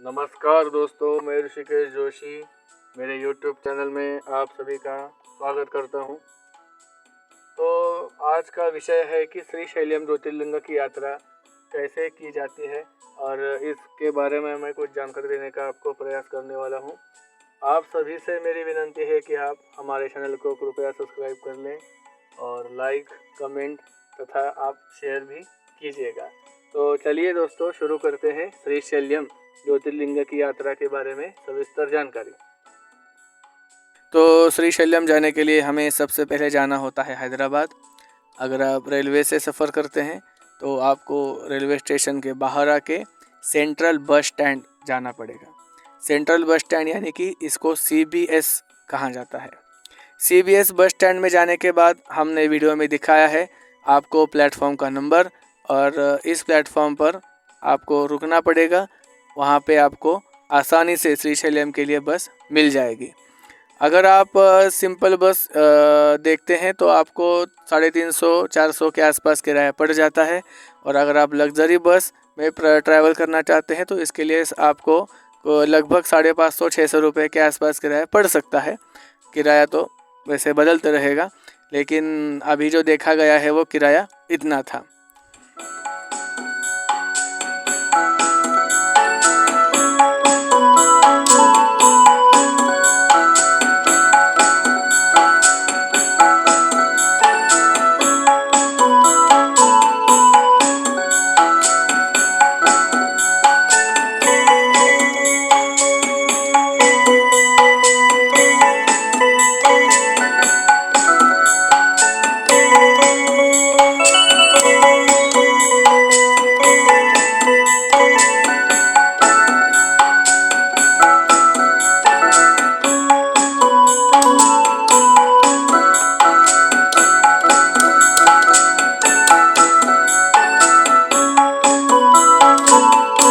नमस्कार दोस्तों, मैं ऋषिकेश जोशी मेरे यूट्यूब चैनल में आप सभी का स्वागत करता हूं। तो आज का विषय है कि श्रीशैल्यम ज्योतिर्लिंग की यात्रा कैसे की जाती है और इसके बारे में मैं कुछ जानकारी देने का आपको प्रयास करने वाला हूं। आप सभी से मेरी विनती है कि आप हमारे चैनल को कृपया सब्सक्राइब कर लें और लाइक, कमेंट तथा आप शेयर भी कीजिएगा। तो चलिए दोस्तों, शुरू करते हैं श्रीशैल्यम ज्योतिर्लिंग की यात्रा के बारे में सविस्तर जानकारी। तो श्रीशैल्यम जाने के लिए हमें सबसे पहले जाना होता है हैदराबाद। अगर आप रेलवे से सफ़र करते हैं तो आपको रेलवे स्टेशन के बाहर आके सेंट्रल बस स्टैंड जाना पड़ेगा। सेंट्रल बस स्टैंड यानी कि इसको CBS कहा जाता है। CBS बस स्टैंड में जाने के बाद हमने वीडियो में दिखाया है आपको प्लेटफॉर्म का नंबर, और इस प्लेटफॉर्म पर आपको रुकना पड़ेगा। वहाँ पे आपको आसानी से श्रीशैल्यम के लिए बस मिल जाएगी। अगर आप सिंपल बस देखते हैं तो आपको 350-400 के आसपास किराया पड़ जाता है, और अगर आप लग्जरी बस में ट्रैवल करना चाहते हैं तो इसके लिए आपको लगभग 550-600 रुपये के आसपास किराया पड़ सकता है। किराया तो वैसे बदलते रहेगा, लेकिन अभी जो देखा गया है वो किराया इतना था।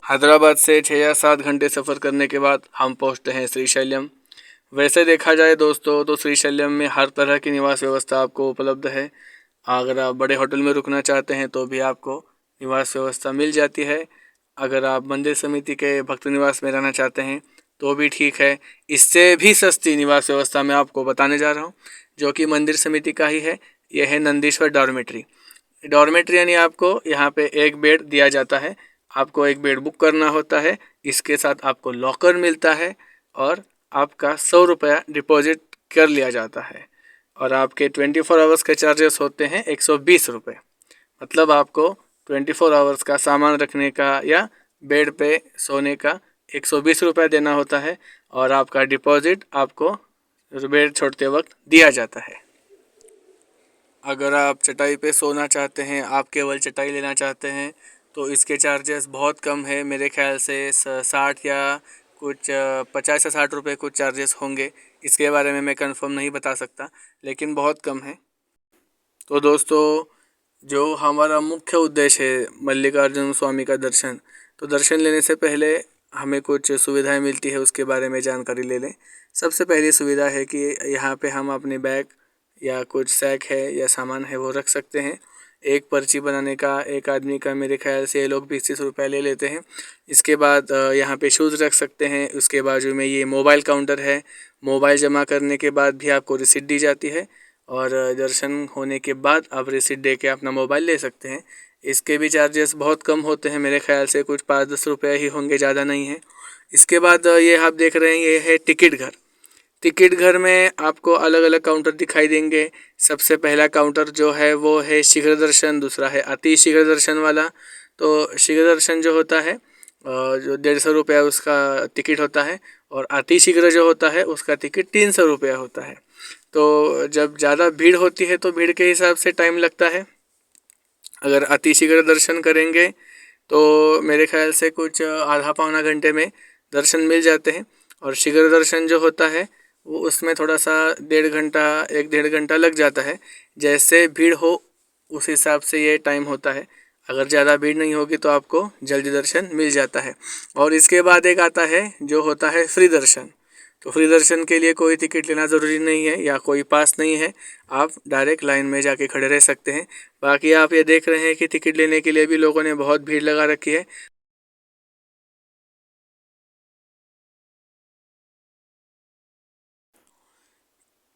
हैदराबाद से 6 या 7 घंटे सफ़र करने के बाद हम पहुंचते हैं श्रीशैल्यम। वैसे देखा जाए दोस्तों तो श्रीशैल्यम में हर तरह की निवास व्यवस्था आपको उपलब्ध है। अगर आप बड़े होटल में रुकना चाहते हैं तो भी आपको निवास व्यवस्था मिल जाती है। अगर आप मंदिर समिति के भक्त निवास में रहना चाहते हैं तो भी ठीक है। इससे भी सस्ती निवास व्यवस्था मैं आपको बताने जा रहा हूँ, जो कि मंदिर समिति का ही है। यह है नंदीश्वर डॉर्मेट्री। डॉर्मेट्री यानी आपको यहाँ पे एक बेड दिया जाता है। आपको एक बेड बुक करना होता है, इसके साथ आपको लॉकर मिलता है और आपका 100 रुपया डिपॉजिट कर लिया जाता है, और आपके 24 आवर्स के चार्जेस होते हैं 120 रुपये। मतलब आपको 24 आवर्स का सामान रखने का या बेड पे सोने का 120 रुपया देना होता है, और आपका डिपॉजिट आपको बेड छोड़ते वक्त दिया जाता है। अगर आप चटाई पे सोना चाहते हैं, आप केवल चटाई लेना चाहते हैं, तो इसके चार्जेस बहुत कम है। मेरे ख्याल से 60 या कुछ 50 या 60 रुपये कुछ चार्जेस होंगे। इसके बारे में मैं कंफर्म नहीं बता सकता, लेकिन बहुत कम है। तो दोस्तों, जो हमारा मुख्य उद्देश्य है मल्लिकार्जुन स्वामी का दर्शन, तो दर्शन लेने से पहले हमें कुछ सुविधाएं मिलती है, उसके बारे में जानकारी ले लें। सबसे पहली सुविधा है कि यहाँ पे हम अपने बैग या कुछ सैक है या सामान है वो रख सकते हैं। एक पर्ची बनाने का एक आदमी का मेरे ख्याल से ये लोग 20-30 रुपये ले लेते हैं। इसके बाद यहाँ पे शूज़ रख सकते हैं। उसके बाजू में ये मोबाइल काउंटर है। मोबाइल जमा करने के बाद भी आपको रिसीट दी जाती है, और दर्शन होने के बाद आप रिसीट दे के अपना मोबाइल ले सकते हैं। इसके भी चार्जेस बहुत कम होते हैं, मेरे ख्याल से कुछ 5-10 रुपये ही होंगे, ज़्यादा नहीं है। इसके बाद ये आप देख रहे हैं, ये है टिकट घर। टिकट घर में आपको अलग अलग काउंटर दिखाई देंगे। सबसे पहला काउंटर जो है वो है शीघ्र दर्शन, दूसरा है अति शीघ्र दर्शन वाला। तो शीघ्र दर्शन जो होता है जो 150 रुपया उसका टिकट होता है, और अति शीघ्र जो होता है उसका टिकट 300 रुपया होता है। तो जब ज़्यादा भीड़ होती है तो भीड़ के हिसाब से टाइम लगता है। अगर अति शीघ्र दर्शन करेंगे तो मेरे ख्याल से कुछ आधा पौना घंटे में दर्शन मिल जाते हैं, और शीघ्र दर्शन जो होता है वो उसमें थोड़ा सा 1.5 घंटा लग जाता है। जैसे भीड़ हो उस हिसाब से ये टाइम होता है। अगर ज़्यादा भीड़ नहीं होगी तो आपको जल्दी दर्शन मिल जाता है। और इसके बाद एक आता है जो होता है फ्री दर्शन। तो फ्री दर्शन के लिए कोई टिकट लेना ज़रूरी नहीं है या कोई पास नहीं है, आप डायरेक्ट लाइन में जाके खड़े रह सकते हैं। बाकी आप ये देख रहे हैं कि टिकट लेने के लिए भी लोगों ने बहुत भीड़ लगा रखी है।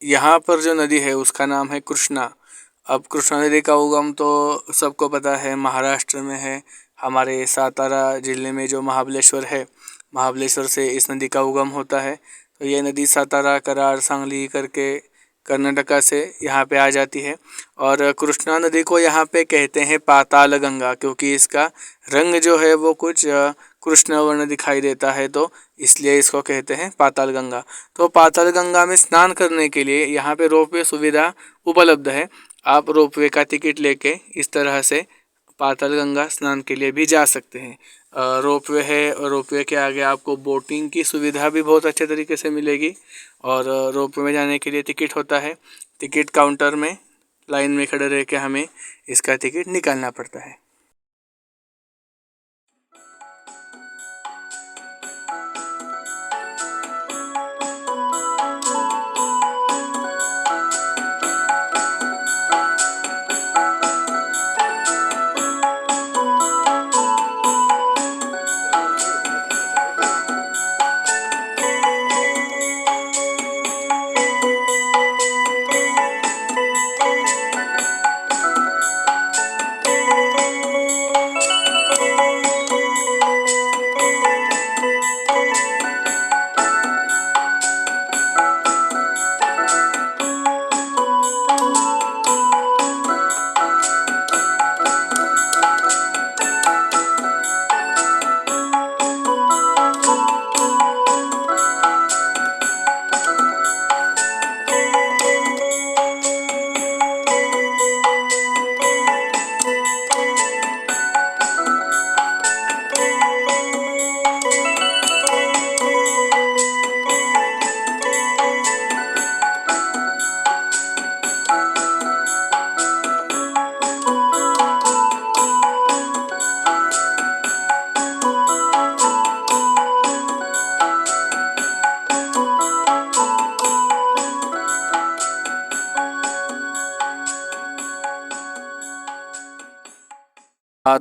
यहाँ पर जो नदी है उसका नाम है कृष्णा। अब कृष्णा नदी का उगम तो सबको पता है, महाराष्ट्र में है। हमारे सातारा जिले में जो महाबलेश्वर है, महाबलेश्वर से इस नदी का उगम होता है। तो ये नदी सातारा, कराड़, सांगली करके कर्नाटका से यहाँ पे आ जाती है। और कृष्णा नदी को यहाँ पे कहते हैं पाताल गंगा, क्योंकि इसका रंग जो है वो कुछ कृष्ण वर्ण दिखाई देता है, तो इसलिए इसको कहते हैं पाताल गंगा। तो पाताल गंगा में स्नान करने के लिए यहाँ पे रोपवे सुविधा उपलब्ध है। आप रोपवे का टिकट लेके इस तरह से पाताल गंगा स्नान के लिए भी जा सकते हैं। रोपवे है और रोपवे के आगे आपको बोटिंग की सुविधा भी बहुत अच्छे तरीके से मिलेगी। और रोपवे में जाने के लिए टिकट होता है, टिकट काउंटर में लाइन में खड़े रह के हमें इसका टिकट निकालना पड़ता है।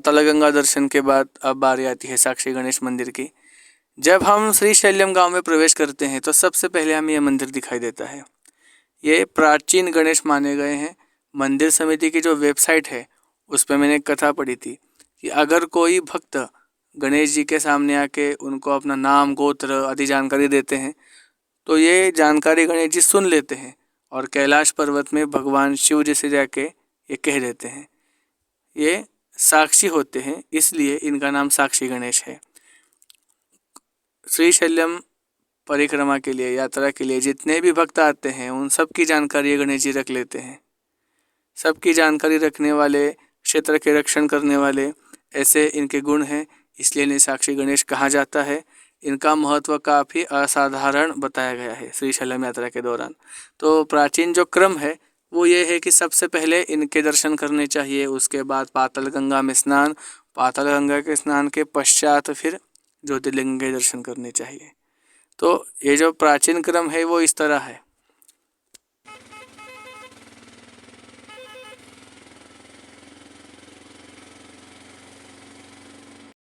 तलगंगा दर्शन के बाद अब बारी आती है साक्षी गणेश मंदिर की। जब हम श्रीशैल्यम गांव में प्रवेश करते हैं तो सबसे पहले हमें यह मंदिर दिखाई देता है। ये प्राचीन गणेश माने गए हैं। मंदिर समिति की जो वेबसाइट है उस पर मैंने एक कथा पढ़ी थी कि अगर कोई भक्त गणेश जी के सामने आके उनको अपना नाम, गोत्र आदि जानकारी देते हैं तो ये जानकारी गणेश जी सुन लेते हैं और कैलाश पर्वत में भगवान शिव जी से जाके ये कह देते हैं। ये साक्षी होते हैं, इसलिए इनका नाम साक्षी गणेश है। श्रीशैल्यम परिक्रमा के लिए, यात्रा के लिए जितने भी भक्त आते हैं उन सब की जानकारी गणेश जी रख लेते हैं। सबकी जानकारी रखने वाले, क्षेत्र के रक्षण करने वाले, ऐसे इनके गुण हैं, इसलिए इन्हें साक्षी गणेश कहा जाता है। इनका महत्व काफ़ी असाधारण बताया गया है श्रीशैल्यम यात्रा के दौरान। तो प्राचीन जो क्रम है वो ये है कि सबसे पहले इनके दर्शन करने चाहिए, उसके बाद पाताल गंगा में स्नान, पाताल गंगा के स्नान के पश्चात फिर ज्योतिर्लिंग के दर्शन करने चाहिए। तो ये जो प्राचीन क्रम है वो इस तरह है।